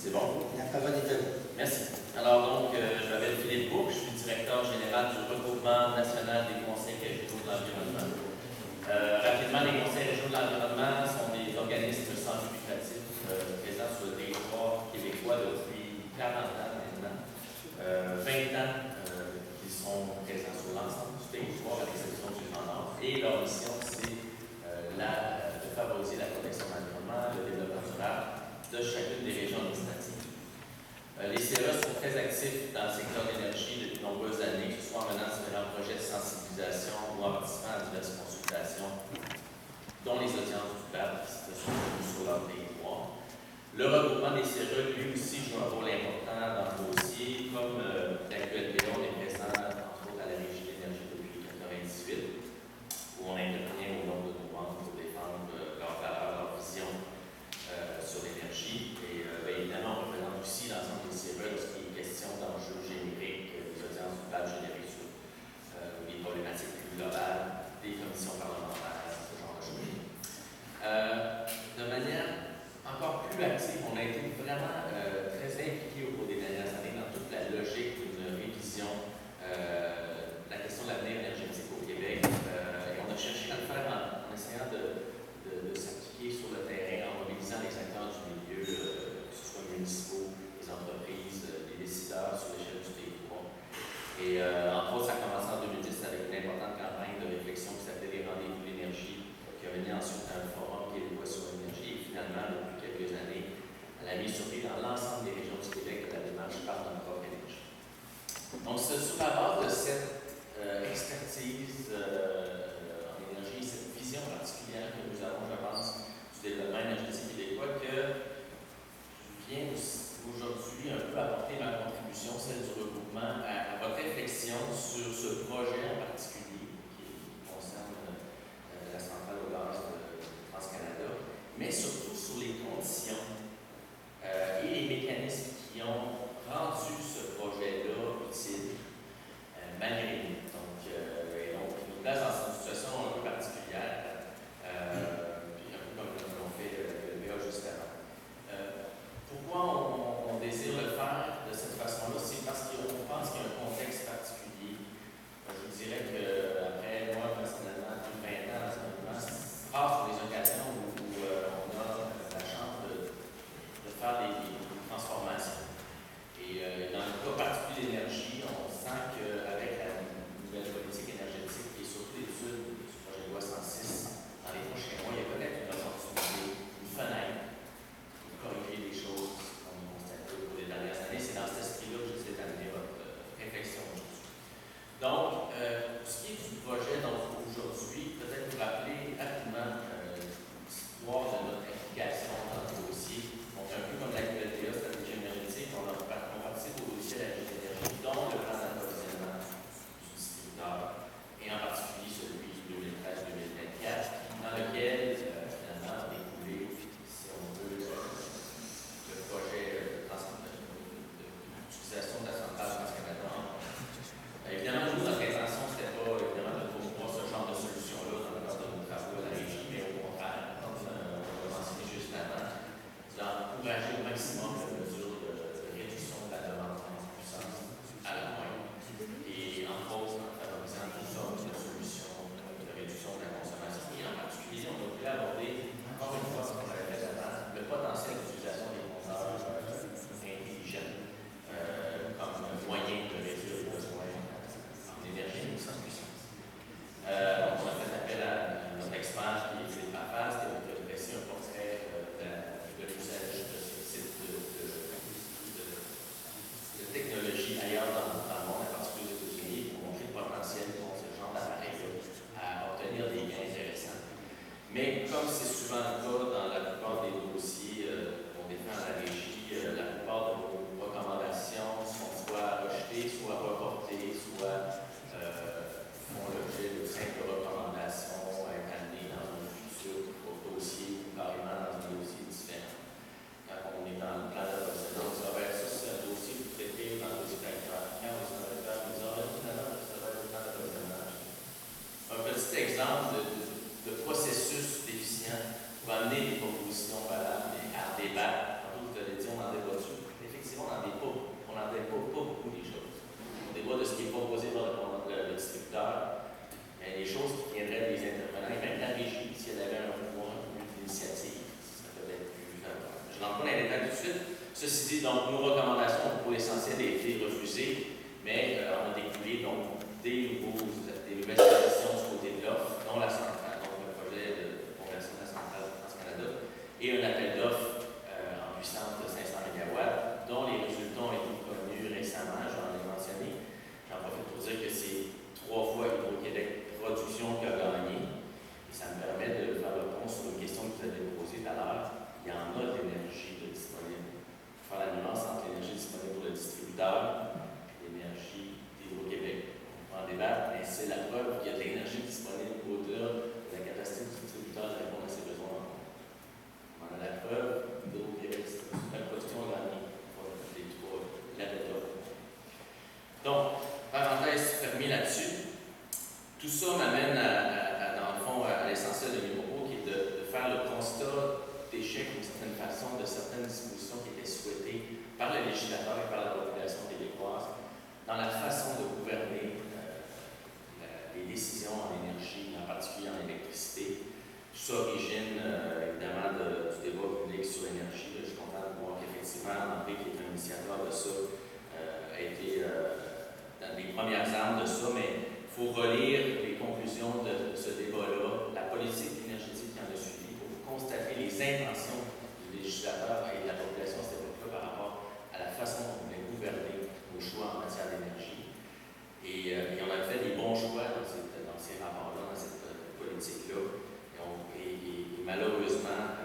C'est bon? La parole est à vous. Merci. Alors donc, je m'appelle Philippe Bourg, je suis directeur général du regroupement national des conseils régionaux de l'environnement. Rapidement, les conseils régionaux de l'environnement sont des organismes sans but lucratif présents sur le territoire québécois depuis 40 ans maintenant. 20 ans qui sont présents sur l'ensemble du territoire, à l'exception du Grand Nord. Et leur mission, c'est de favoriser la protection de l'environnement, le développement durable de chacune des régions administratives. Les CRE sont très actifs dans le secteur de l'énergie depuis de nombreuses années, que ce soit en menant différents projets de sensibilisation ou en participant à diverses consultations, dont les audiences du PAP qui se sont tenues sur leur territoire. Le regroupement des CRE, lui aussi, joue un rôle important dans le dossier, comme l'actualité, on est présent, entre autres, à la Régie de l'énergie depuis 1998, où on intervient au long de novembre pour défendre leurs valeurs, leur vision sur l'énergie. Et évidemment, on représente aussi l'ensemble des CRE lorsqu'il est question d'enjeux génériques, des audiences du PAP générées sur les problématiques plus globales, des commissions parlementaires, ce genre de choses. De manière encore plus active, on a été vraiment très impliqué au cours des dernières années dans toute la logique d'une révision de la question de l'avenir énergétique au Québec. Et on a cherché à le faire en essayant de s'appliquer sur le terrain, en mobilisant les acteurs du milieu, que ce soit municipaux, les entreprises, les décideurs sur l'échelle du territoire. Et entre autres, ça a commencé en 2010 avec une importante campagne de réflexion qui s'appelait les rendez-vous de l'énergie, qui a mené ensuite à un forum québécois sur l'énergie. Et finalement, depuis quelques années, elle a mis sur pied dans l'ensemble des régions du Québec de la démarche par notre propre énergie. Donc, c'est sur la base de cette expertise en énergie, cette vision particulière que nous avons, je pense, du développement énergétique québécois, que je viens aujourd'hui un peu apporter ma contribution, celle du regroupement, à votre réflexion sur ce projet en particulier qui concerne la centrale au gaz de TransCanada, mais surtout sur les conditions et les mécanismes qui ont rendu ce projet-là utile malgré nous. Donc, il nous place dans une situation un peu particulière, puis un peu comme l'ont fait le BA juste avant. Pourquoi on désire le faire de cette façon-là? C'est parce qu'on pense qu'il y a un contexte particulier. Je vous dirais qu'après, moi, personnellement, plus de 20 ans, c'est rare sur les occasions où on a la chance de faire des transformations. Et dans le cas particulier de l'énergie, on sent qu'avec la nouvelle politique énergétique et surtout l'étude du projet de loi 106, dans les prochains mois, il y a peut-être une opportunité, une fenêtre pour corriger les choses qu'on a constatées au cours des dernières années. C'est dans cet esprit-là que j'essaie d'amener votre réflexion aujourd'hui. Donc, pour ce qui est du projet aujourd'hui, peut-être vous rappeler rapidement l'histoire de notre implication dans le dossier. Donc, un peu comme l'actualité, stratégie énergétique, on participe au dossier de la Régie d'énergie, dont le plan d'approvisionnement du distributeur, et en particulier celui du 2013-2024, dans lequel, finalement, on a découlé, si on veut, le projet d'utilisation de la centrale TransCanada. Évidemment, nous, notre intention, c'était pas évidemment de promouvoir ce genre de solution-là dans le cadre de nos travaux à la Régie, mais au contraire, comme on l'a mentionné juste avant, d'encourager au maximum la mesure de réduction de la demande en puissance à la moindre, et entre autres en favorisant toutes sortes de solutions de réduction de la consommation. Et en particulier, on a voulu aborder, encore une fois, ce qu'on avait fait avant, le potentiel d'utilisation des compteurs intelligents comme moyen de réduire le besoin en énergie ou sans puissance. On a fait appel à notre expert qui est Philippe Papaz, qui a dressé un portrait de l'usage de ce type de Ceci dit, donc, nos recommandations ont pour l'essentiel été refusées, mais on a découlé donc des nouvelles suggestions du côté de l'offre, dont la centrale, donc le projet de conversion de la centrale de France-Canada, et un appel d'offres en puissance de 500 MW, dont les résultats ont été connus récemment, j'en ai mentionné. J'en profite pour dire que c'est 3 fois Hydro-Québec Production qui a gagné. Et ça me permet de faire le pont sur une question que vous avez posée tout à l'heure. Il y en a de l'énergie disponible. Il faut faire la nuance entre l'énergie disponible pour le distributeur et l'énergie d'Hydro-Québec. On va en débattre, mais c'est la preuve qu'il y a de l'énergie disponible au-delà de la capacité du distributeur de répondre à ses besoins. On en a la preuve d'Hydro-Québec. La production a gagné pour les 3 l'appel d'offres. Donc, parenthèse fermée là-dessus. Tout ça m'amène dans le fond, à l'essentiel de mes propos, qui est de faire le constat d'échec d'une certaine façon de certaines dispositions qui étaient souhaitées par le législateur et par la population québécoise dans la façon de gouverner les décisions en énergie, en particulier en électricité. Tout ça origine évidemment du débat public sur l'énergie. Je suis content de voir qu'effectivement, André, qui est un initiateur de ça, a été dans les premières armes de ça, mais il faut relire les conclusions de ce débat-là, la politique énergétique qui en a suivi, pour constater les intentions du législateur et de la population à cette époque-là par rapport à la façon dont on voulait gouverner nos choix en matière d'énergie. Et on a fait des bons choix dans ces rapports-là, dans cette politique-là. Et malheureusement,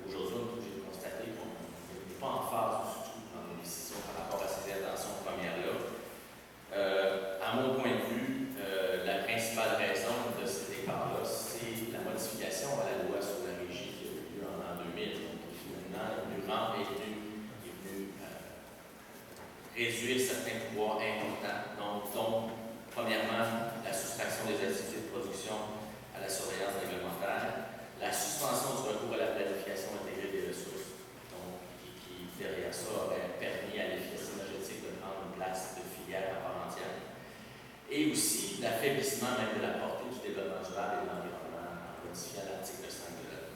aujourd'hui, on est obligé de constater qu'on n'est pas en phase du tout dans nos décisions par rapport à ces intentions premières-là. À mon point de vue, la principale raison de cet écart-là, c'est la modification à la loi sur la régie qui a eu lieu en 2000. Donc, finalement, est venu réduire certains pouvoirs importants. Donc, premièrement, la soustraction des activités de production à la surveillance réglementaire, la suspension du recours à la planification intégrée des ressources, donc, qui derrière ça, aurait permis à l'efficacité énergétique de prendre une place de filière à part entière. Et aussi l'affaiblissement même de la portée du développement durable et de l'environnement en modifiant l'article 5 de la loi.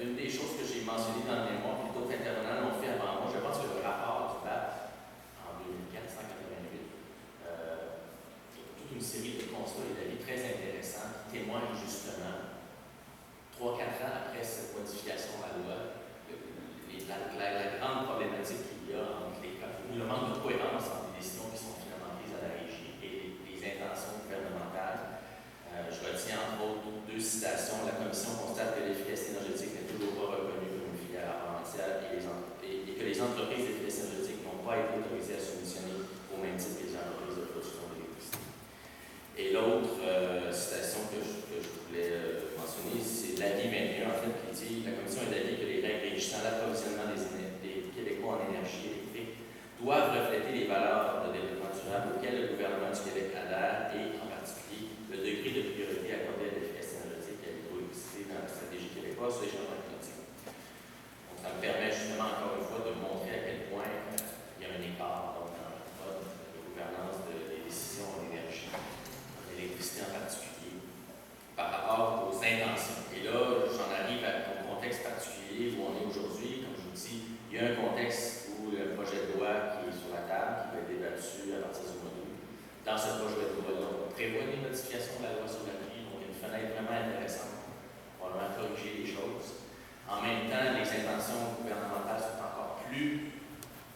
Une des choses que j'ai mentionnées dans le mémoire, puis d'autres intervenants l'ont fait avant moi, je pense que le rapport du BAP en 2004-188, toute une série de constats et d'avis très intéressants qui témoignent justement, 3-4 ans après cette modification à la loi, la grande problématique qu'il y a entre le manque de cohérence entre les décisions qui sont finalement prises à la régie et les intentions gouvernementales. Je retiens entre autres 2 citations. La Commission constate que l'efficacité énergétique n'est toujours pas reconnue comme une filière à part entière et que les entreprises d'efficacité énergétique n'ont pas été autorisées à soumissionner au même titre que les entreprises de production d'électricité. Et l'autre citation que je voulais mentionner, c'est l'avis 21, en fait, qui dit « La Commission est d'avis que les règles régissant l'approvisionnement des Québécois en énergie électrique doivent refléter les valeurs de développement durable auxquelles le gouvernement du Québec adhère et, en particulier, le degré de priorité accordé à l'efficacité énergétique et à l'hydroélectricité dans la stratégie québécoise sur les changements climatiques. » Donc, ça me permet justement, encore une fois, de montrer à quel point il y a un écart dans le mode de gouvernance des décisions en énergie, en électricité en particulier, par rapport aux intentions. Et là, j'en arrive au contexte particulier où on est aujourd'hui. Comme je vous dis, il y a un contexte où le projet de loi qui est sur la table, qui va être débattu à partir du mois d'août. Dans ce projet de loi-là, on prévoit des modifications de la loi sur la vie, donc il y a une fenêtre vraiment intéressante pour probablement corriger les choses. En même temps, les intentions gouvernementales sont encore plus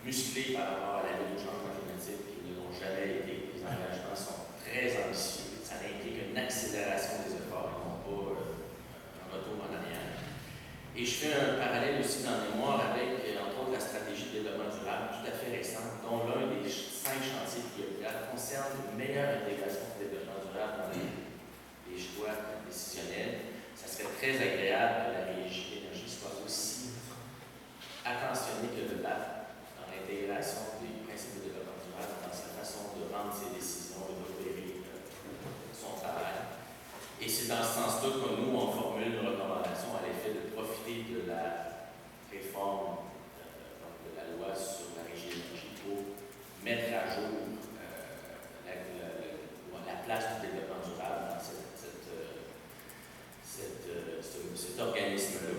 musclées par rapport à la lutte au changement climatique qui ne l'ont jamais été. Les engagements sont très ambitieux. Ça implique une accélération des efforts et non pas un retour en arrière. Et je fais un parallèle aussi dans le mémoire avec, entre autres, la stratégie de développement durable tout à fait récente, dont l'un des 5 chantiers prioritaires concerne une meilleure intégration du développement durable dans les choix décisionnels. Ça serait très agréable que la Régie d'énergie soit aussi attentionnée que le BAP dans l'intégration des principes de développement durable dans sa façon de prendre ses décisions et d'opérer son travail. Et c'est dans ce sens-là que nous, on formule une recommandation à l'effet de profiter de la réforme de la loi sur la Régie d'énergie pour mettre à jour la place du développement durable dans cet organisme-là.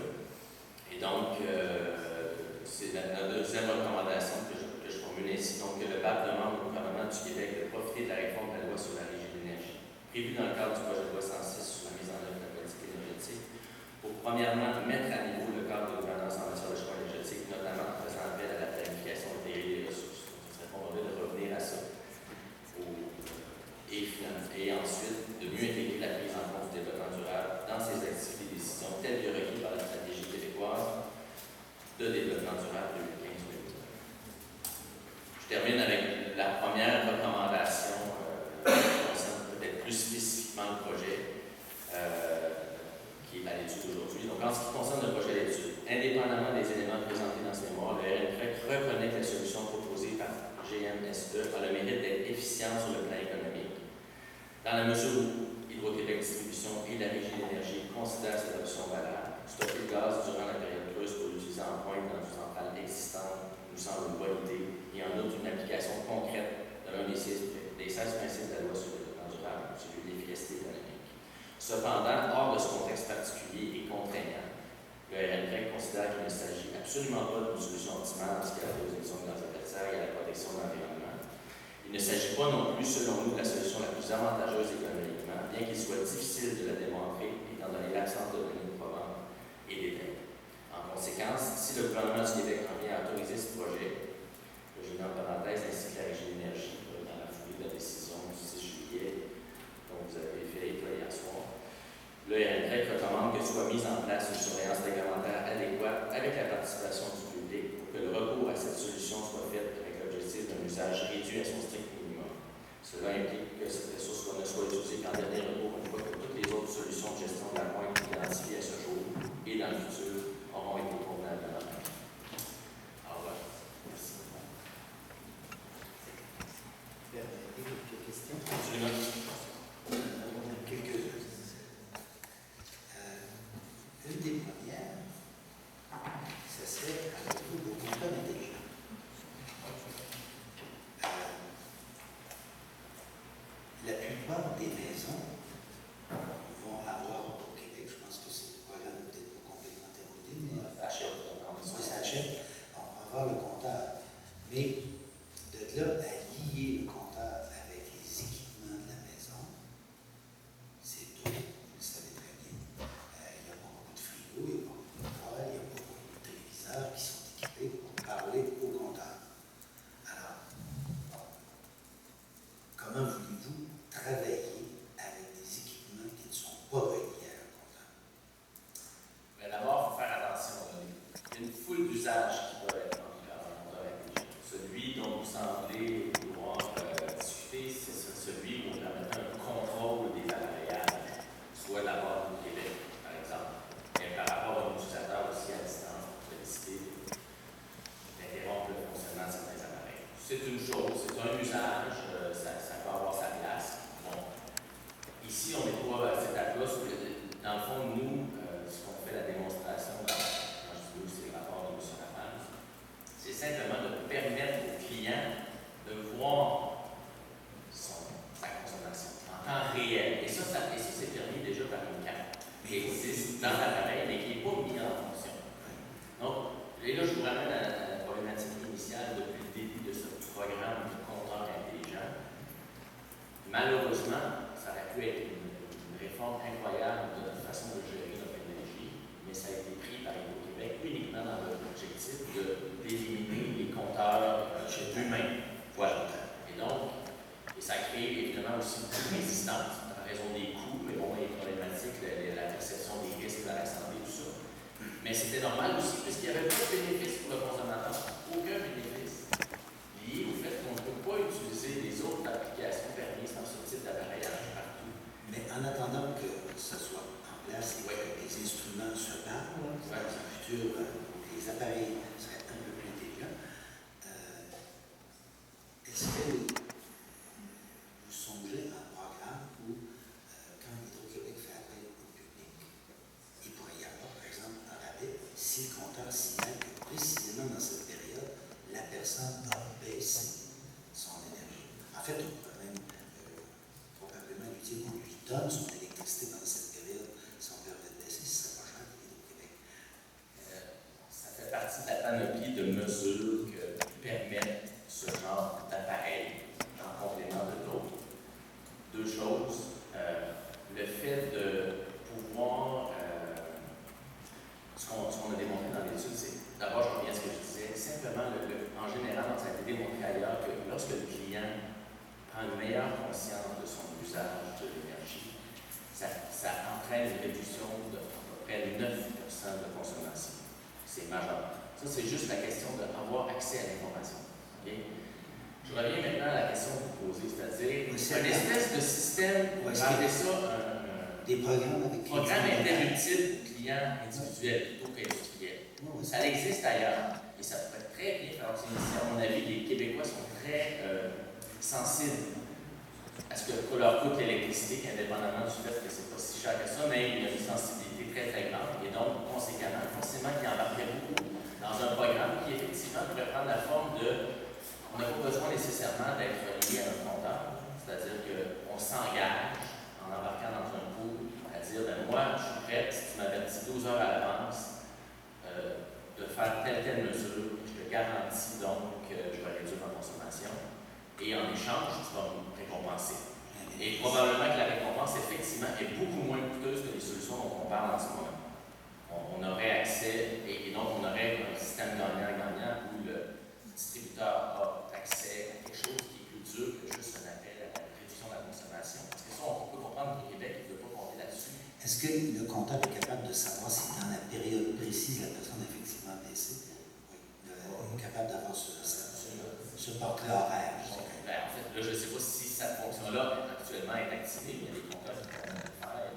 de développement durable 2015-2020. Je termine avec la première recommandation qui concerne peut-être plus spécifiquement le projet qui est à l'étude aujourd'hui. Donc, en ce qui concerne le projet d'étude, indépendamment des éléments présentés dans ce mémoire, le RNPREC reconnaît que la solution proposée par GMSE a le mérite d'être efficiente sur le plan économique, dans la mesure où Hydro-Québec Distribution et la Régie de l'énergie considèrent cette option valable. Stocker le gaz durant la période creuse pour l'utiliser en pointe dans une centrale existante nous semble une bonne idée et en outre une application concrète de l'un des 16 principes de la loi sur le développement durable, celui de l'efficacité économique. Cependant, hors de ce contexte particulier et contraignant, le RNPREC considère qu'il ne s'agit absolument pas d'une solution optimale en ce qui a trait aux émissions de gaz à effet de serre et à la protection de l'environnement. Il ne s'agit pas non plus, selon nous, de la solution la plus avantageuse économiquement, bien qu'il soit difficile de la démontrer, étant donné l'absence de données probants et détaillées. En conséquence, si le gouvernement du Québec en vient à autoriser ce projet, que je mets en parenthèse, ainsi que la Régie de l'énergie, dans la foulée de la décision du 6 juillet, dont vous avez fait état hier soir, le RNPREC recommande que soit mise en place une surveillance réglementaire adéquate avec la participation du public pour que le recours à cette solution soit fait avec l'objectif d'un usage réduit à son strict minimum. Cela implique que cette ressource ne soit utilisée qu'en dernier recours une fois que toutes les autres solutions de gestion de la pointe identifiées à ce jour et dans le futur auront été convenablement appliquées. Au revoir. Merci. Quelques questions? Absolument. Quelques-unes. Une des premières, ce serait à propos de compteurs intelligents. La plupart des maisons vont avoir au Québec, je pense que c'est le programme peut-être pas complètement terminé, mais ça achète, on va avoir le compteur. Mais de là à lier le compteur avec les équipements de la maison, c'est tout, vous le savez très bien. Il n'y a pas beaucoup de frigos, il n'y a pas beaucoup de poêles, il n'y a pas beaucoup de téléviseurs qui sont équipés pour parler au compteur. Alors, comment voulez-vous travailler avec des équipements qui ne sont pas reliés à un compteur? Mais d'abord, il faut faire attention. Il y a une foule d'usages qui peuvent être remplis par un compteur intelligent. Celui dont vous semblez vouloir discuter, c'est celui où on permet un contrôle des appareillages, soit de la part du Québec, par exemple, mais par rapport à un utilisateur aussi à distance, pour décider d'interrompre le fonctionnement de certains appareils. C'est une chose, c'est un usage, ça peut avoir sa place. Bon. Ici, on n'est pas à cette étape-là. Dans le fond, nous, ce qu'on fait la démonstration, quand je dis nous, c'est le rapport de M. Rafal, c'est simplement de permettre aux clients de voir sa consommation en temps réel. Et ça c'est permis déjà par une carte qui existe dans l'appareil, mais qui n'est pas mis en fonction. Donc, et là, je vous ramène à la problématique initiale depuis le début de ce programme de compteur intelligent. Malheureusement, ça aurait pu être une réforme incroyable de notre façon de gérer notre énergie, mais ça a été pris par Hydro-Québec uniquement dans l'objectif d'éliminer les compteurs humains. Voilà. Et donc, ça crée évidemment aussi beaucoup de résistance en raison des coûts, mais bon, les problématiques, la perception des risques de la santé, tout ça. Mais c'était normal aussi, puisqu'il n'y avait pas de bénéfice pour le consommateur, aucun bénéfice lié au fait qu'on ne peut pas utiliser les autres applications permises dans ce type d'appareillage partout. Mais en attendant que ça soit en place et que les instruments se parlent, dans le futur, les appareils seraient un peu plus intelligents, est-ce que vous songez à un programme où, quand Hydro-Québec fait appel au public, il pourrait y avoir, par exemple, un rabais si le compteur signale que précisément dans cette période, la personne a baissé son énergie. En fait, on pourrait même probablement lui dire qu'on lui donne son électricité dans cette période si on permet de baisser, si ça ne serait pas cher pour Hydro-Québec. Ça fait partie de la panoplie de mesures qui permettent ce genre d'appareil en complément de d'autres. Deux choses. Le fait de pouvoir, ce qu'on a démontré dans l'étude, c'est, d'abord, je reviens à ce que je disais, simplement, en général, ça a été démontré ailleurs que lorsque le client prend une meilleure conscience de son usage de l'énergie, ça entraîne une réduction de à peu près 9% de consommation. C'est majeur. Ça, c'est juste la question d'avoir accès à l'information. Okay? Je reviens maintenant à la question que vous posez, c'est-à-dire une espèce de système, on va appeler ça des programmes avec programme interutile client individuel plutôt qu'industriel. Ça existe ailleurs et ça pourrait très bien faire aussi. À mon avis, les Québécois sont très sensibles à ce que leur coûte l'électricité, indépendamment du fait que c'est pas si cher que ça, mais il y a une sensibilité très très grande et donc, conséquemment, forcément, ils embarqueraient beaucoup dans un programme qui, effectivement, pourrait prendre la forme de. On n'a pas besoin nécessairement d'être lié à un compteur, c'est-à-dire qu'on s'engage en embarquant dans un pool à dire ben moi, je suis prêt, si tu m'avertis 12 heures à l'avance, de faire telle mesure, je te garantis donc que je vais réduire ma consommation. Et en échange, tu vas me récompenser. Et probablement que la récompense, effectivement, est beaucoup moins coûteuse que les solutions dont on parle en ce moment. On aurait accès, et donc on aurait un système gagnant-gagnant où le distributeur a accès à quelque chose qui est plus dur que juste un appel à la réduction de la consommation. Parce que ça, on peut comprendre qu'au Québec, il ne veut pas compter là-dessus. Est-ce que le comptable est capable de savoir si dans la période précise, la personne a effectivement baissé? Oui. Capable d'avoir ce portrait horaire. Ben, en fait, là, je ne sais pas si cette fonction-là actuellement est activée, mais il y a des comptables qui peuvent le faire.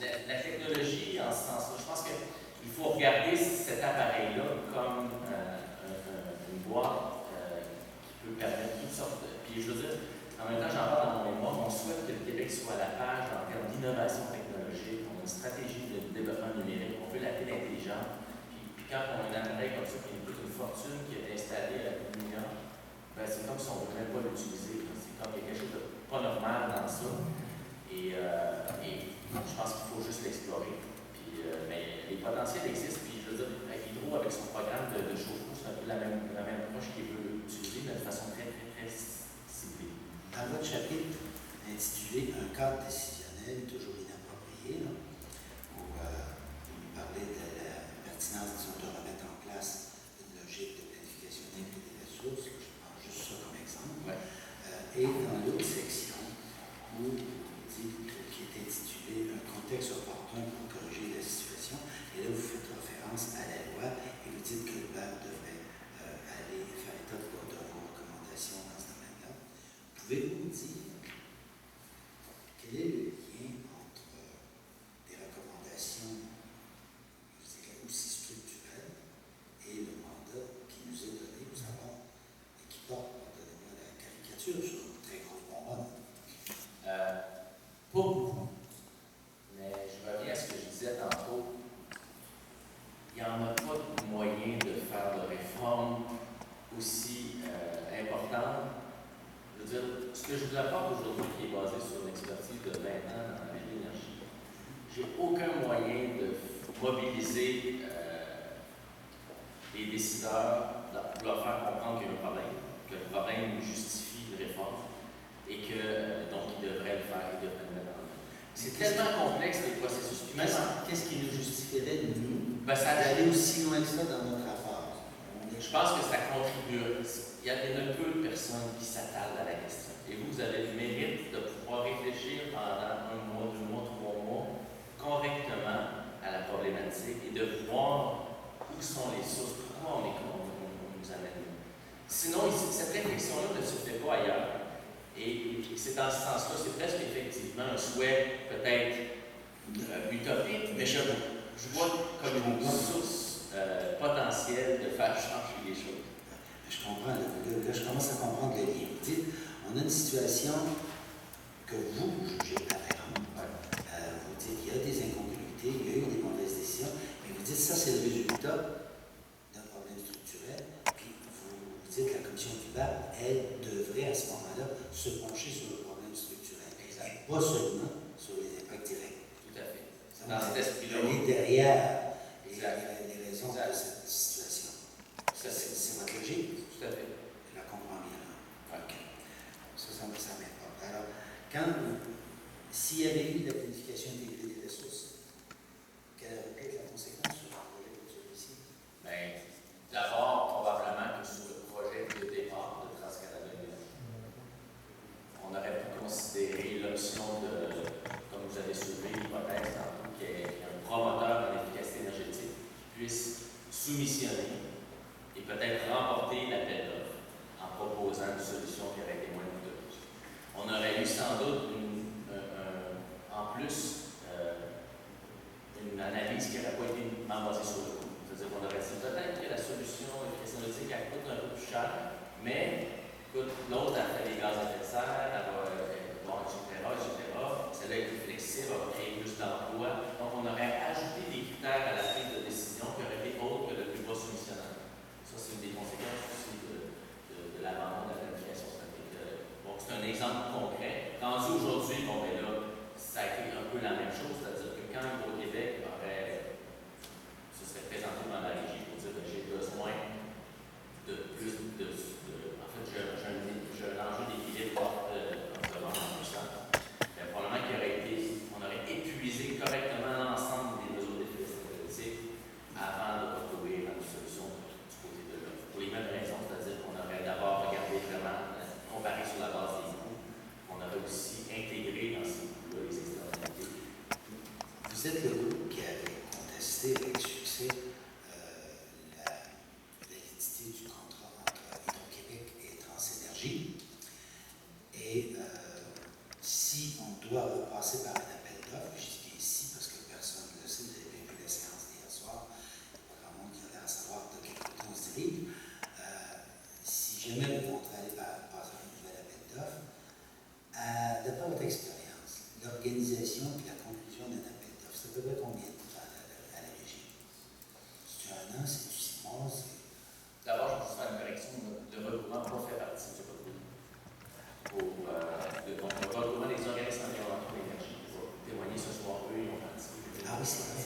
La technologie, en ce sens-là, je pense qu'il faut regarder cet appareil-là comme une boîte qui peut permettre toutes sortes de. Puis je veux dire, en même temps, j'en parle dans mon mémoire, on souhaite que le Québec soit à la page en termes d'innovation technologique, on a une stratégie de développement numérique, on veut l'appeler intelligent. Puis quand on a un appareil comme ça qui nous coûte une fortune, qui est installé à la million, ben c'est comme si on ne voudrait pas l'utiliser. C'est comme il y a quelque chose de pas normal dans ça. Et je pense qu'il faut juste l'explorer. Puis, mais les potentiels existent. Puis, je veux dire, Hydro, avec son programme de chauffe-eau, c'est un peu la même approche qu'il veut utiliser, mais de façon très, très, très ciblée. Dans votre chapitre intitulé Un cadre décisionnel toujours inapproprié, là, où vous parlez de la pertinence, disons, de remettre en place une logique de planification intégrée des ressources. Je prends juste ça comme exemple. Ouais. Et dans l'autre section, où qui est intitulé Un contexte opportun pour corriger la situation. Et là, vous faites référence à la loi et vous dites que le maire devrait aller faire état de vos recommandations dans ce domaine-là. Pouvez-vous me dire quel est le lien entre des recommandations, je dirais, aussi structurelles et le mandat qui nous est donné, pour savoir, et qui porte, pardonnez-moi la caricature, sur une très grosse bonbonne? Pas beaucoup. Mais je reviens à ce que je disais tantôt. Il n'y en a pas de moyen de faire de réformes aussi importantes. Je veux dire, ce que je vous apporte aujourd'hui, qui est basé sur l'expertise de 20 ans dans l'énergie, j'ai aucun moyen de mobiliser les décideurs pour leur faire comprendre qu'il y a un problème, que le problème justifie une réforme et que donc ils devraient le faire, ils devraient le mettre en œuvre. C'est tellement complexe les processus. Puis même, qu'est-ce qui nous justifierait de nous d'aller aussi loin que ça dans notre rapport? Je pense que ça contribue. Il y en a peu de personnes qui s'attardent à la question. Et vous avez le mérite de pouvoir réfléchir pendant 1 mois, 2 mois, 3 mois correctement à la problématique et de voir où sont les sources, pourquoi on nous amène. Sinon, cette réflexion-là ne se fait pas ailleurs. Et c'est dans ce sens-là, c'est presque effectivement un souhait peut-être utopique, mais je vois comme une source potentielle de faire changer les choses. Je comprends, là, je commence à comprendre le lien. Vous dites, on a une situation que vous jugez aberrante. Vous dites, il y a des incongruités, il y a eu des mauvaises décisions, mais vous dites, ça c'est le résultat d'un problème structurel, puis vous dites, la commission du BAP, elle devrait à ce moment-là se pencher sur le problème structurel, et pas seulement sur les impacts directs. Tout à fait. Dans cet esprit-là. On est derrière les raisons de cette situation. C'est votre logique? Tout à fait. Je la comprends bien. OK. Ça m'importe. Alors, s'il y avait eu la planification intégrée des ressources, quelle aurait pu être la conséquence sur un projet comme celui-ci? Bien, d'abord, probablement que sur le projet de départ de Trans-Canada, on aurait pu considérer l'option de, comme vous avez soulevé l'hypothèse tantôt, qu'il y ait un promoteur en efficacité énergétique qui puisse soumissionner et peut-être remporter l'appel d'offres en proposant une solution qui aurait été moins coûteuse. On aurait eu sans doute en plus une analyse qui n'aurait pas été uniquement basée sur le coût. C'est-à-dire qu'on aurait dit peut-être que la solution technologique elle coûte un peu plus cher, mais l'autre a fait des gaz à effet de serre, elle va, bon, etc. Celle-là est plus flexible, elle va créer plus d'emplois. Donc, on aurait ajouté des critères à la prise de décision qui auraient été autres que le plus bas soumissionnaire. Ça, c'est une des conséquences aussi de l'abandon de la planification stratégique. Donc, c'est un exemple concret. Rendu aujourd'hui, bon, ben là, ça a été un peu la même chose, c'est-à-dire que quand Hydro-Québec se serait présenté dans la régie pour dire que j'ai besoin de plus de en fait, j'ai un enjeu d'équilibre entre vente et puissance. Probablement on aurait épuisé correctement l'ensemble des besoins d'efficacité politique avant de retrouver une solution du côté de l'offre. Pour les mêmes raisons, c'est-à-dire qu'on aurait d'abord regardé vraiment, comparé sur la base des coûts, on aurait aussi intégré dans ces coûts-là les externalités. Vous êtes le groupe qui avait contesté avec succès la validité du contrat entre Hydro-Québec et Transénergie. Et si on doit repasser par un appel d'offres, je dis bien ici parce que personne ne le sait, vous avez bien vu la séance d'hier soir, il n'y a pas grand monde qui a l'air à savoir de quel côté on se dirige. Si jamais on doit aller passer un nouvel appel d'offres, d'après votre expérience, l'organisation et la conclusion d'un appel d'offres, ça devrait combien de temps à la régie? C'est 1 an, c'est 6 mois? D'abord, je vais faire une correction. Le regroupement pas fait partie du regroupement. Donc, le regroupement des organismes environnementaux d'énergie pour témoigner ce soir, eux, ils ont parti. Ah oui, c'est vrai.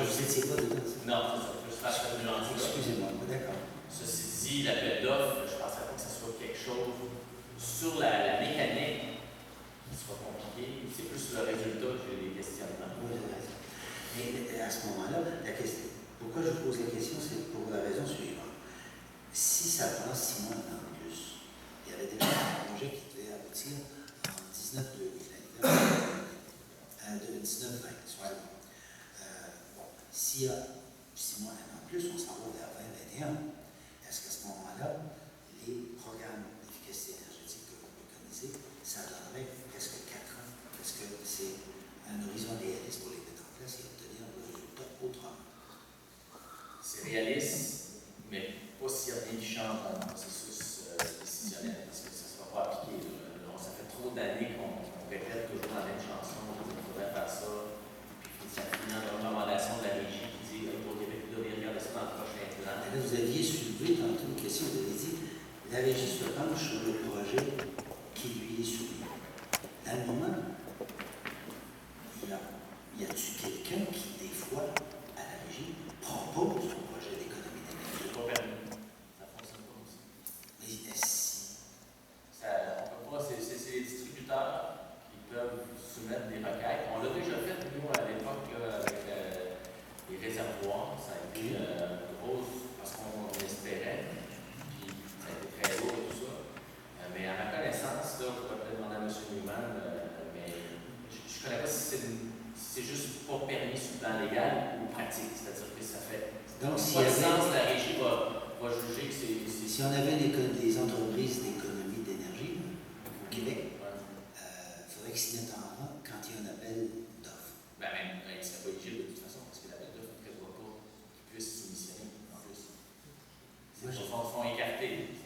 Vous n'étiez pas dedans? Non, c'est ça. Je fasse cette nuance. Excusez-moi, d'accord. Ceci dit, l'appel d'offres, je ne penserais pas que ce soit quelque chose sur la mécanique qui soit compliqué. C'est plus sur le résultat que j'ai des questionnements. Oui, vous avez raison. Mais à ce moment-là, pourquoi je vous pose la question, c'est pour la raison suivante. Si ça prend 6 mois en plus, il y avait déjà un projet qui devait aboutir en 19-20, soit. Bon, s'il y a 6 mois en plus, on s'en va vers 2021. Est-ce qu'à ce moment-là, les programmes d'efficacité énergétique que vous préconisez, ça donnerait presque 4 ans? Est-ce que c'est un horizon réaliste pour les mettre en place et obtenir le résultat autrement? C'est réaliste, mais pas s'il y a rien qui change dans le processus décisionnel, parce que ça ne sera pas appliqué. Ça fait trop d'années qu'on répète toujours la même chanson, il faudrait faire ça, puis ça finit en recommandation de la régie qui dit au Québec, vous devez regarder ça dans le prochain plan. Là, vous aviez soulevé tantôt une question, vous avez dit la régie se penche sur le projet qui lui est soumis. Dans le moment, y a-t-il quelqu'un qui, des fois, à la régie, propose un projet d'économie d'énergie? C'est pas permis. Ça ne fonctionne pas comme ça. Mais si. On peut pas, c'est les distributeurs qui peuvent soumettre des requêtes. On l'a déjà fait, nous, à l'époque, avec les réservoirs. Ça a été gros parce qu'on espérait. Puis ça a été très lourd et tout ça. Mais à ma connaissance, là, je pourrais peut-être demander à M. Newman, mais je ne connais pas si c'est juste pas permis sur le plan légal ou pratique. C'est-à-dire que ça fait. Donc, si pas de sens, la régie va juger que c'est. Si on avait des entreprises d'économie d'énergie au Québec, il faudrait qu'ils s'y mettent en rang quand il y a un appel d'offres. Ben, même, il ne serait pas éligible de toute façon, parce que l'appel d'offres ne prévoit pas qu'ils puissent s'initier en plus. Ils sont écartés.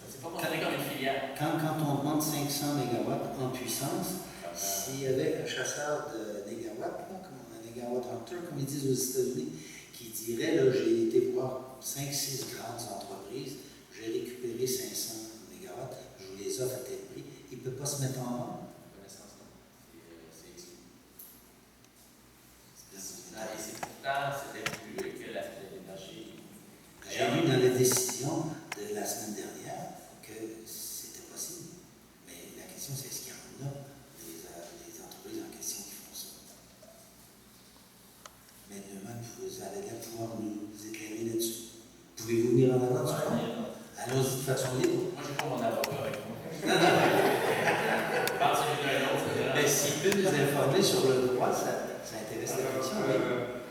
C'est pas considéré comme une filière. Quand on demande 500 MW en puissance, s'il y avait un chasseur de négawatts, comme un négawatt hunter, comme ils disent aux États-Unis, qui dirait, là, j'ai été voir 5-6 grandes entreprises, j'ai récupéré 500 MW, je vous les offre à tel prix, il ne peut pas se mettre en vente. Connaissance, non. C'est exclu. Et c'est pourtant, c'était plus que l'énergie. J'ai lu dans la décision de la semaine dernière que c'était possible. Mais la question, c'est est-ce qu'il y en a des entreprises en question qui font ça? Mais demain, vous allez pouvoir nous éclairer là-dessus. Pouvez-vous venir en avant? Allons-y de façon libre. Moi, je n'ai pas mon avocat avec moi. Mais s'il peut nous informer sur le droit, ça intéresse la question.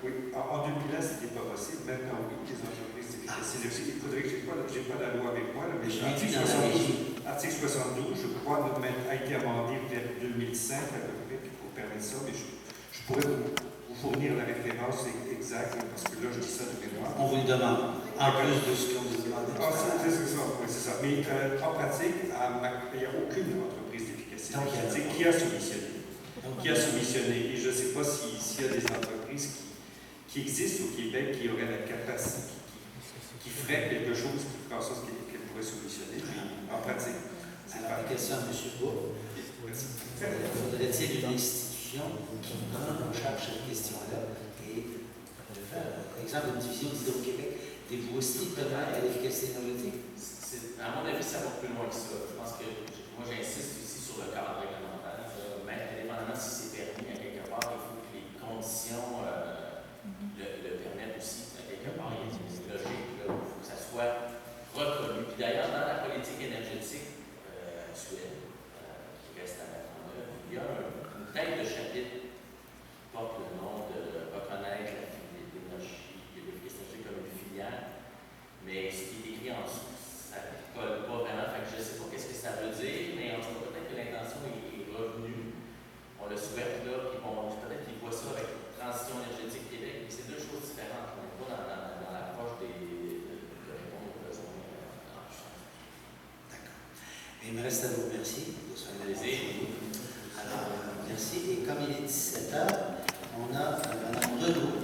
Oui, en 2000, ce n'était pas possible. Maintenant, oui, les entreprises d'efficacité exercice. Il faudrait que j'ai pas la loi avec moi, là, mais Je l'ai vu dans la régie. article 72, je crois, a été amendé vers 2005 à peu près pour permettre ça, mais je pourrais vous fournir la référence exacte, parce que là, je dis ça de mémoire. On vous le demande, en plus de ce qu'on vous demande. C'est ça. Mais en pratique, il n'y a aucune entreprise d'efficacité énergétique qui a soumissionné. Et je ne sais pas s'il y a des entreprises qui existent au Québec qui auraient la capacité, qui feraient quelque chose qui ferait en sorte qu'elles pourraient soumissionner, mais en pratique. Alors, la question à M. Bourg. Faudrait-il une institution qui prend en charge cette question-là et de faire, par exemple, une division d'Hydro-Québec dévouée strictement à l'efficacité énergétique? À mon avis, ça va plus loin que ça. Je pense que moi, j'insiste aussi sur le cadre réglementaire. Mais indépendamment si c'est permis à quelque part, il faut que les conditions le permettent aussi. À quelque part, il y a une logique, il faut que ça soit reconnu. Puis d'ailleurs, dans la politique énergétique actuelle, qui reste à mettre en œuvre, il y a une tête de chapitre qui porte le nom de reconnaître l'énergie, l'efficacité comme une filière. Mais ce qui est écrit en dessous, ça ne colle pas vraiment. Fait que je ne sais pas qu'est-ce que ça veut dire, mais en tout cas, peut-être que l'intention est revenue. On le souhaite là, puis peut-être qu'ils voient ça avec Transition énergétique Québec, mais c'est deux choses différentes. On n'est pas dans l'approche de répondre aux besoins en champ. D'accord. Il me reste à vous remercier de ce plaisir. Alors, merci. Et comme il est 17h, on a Mme Renaud.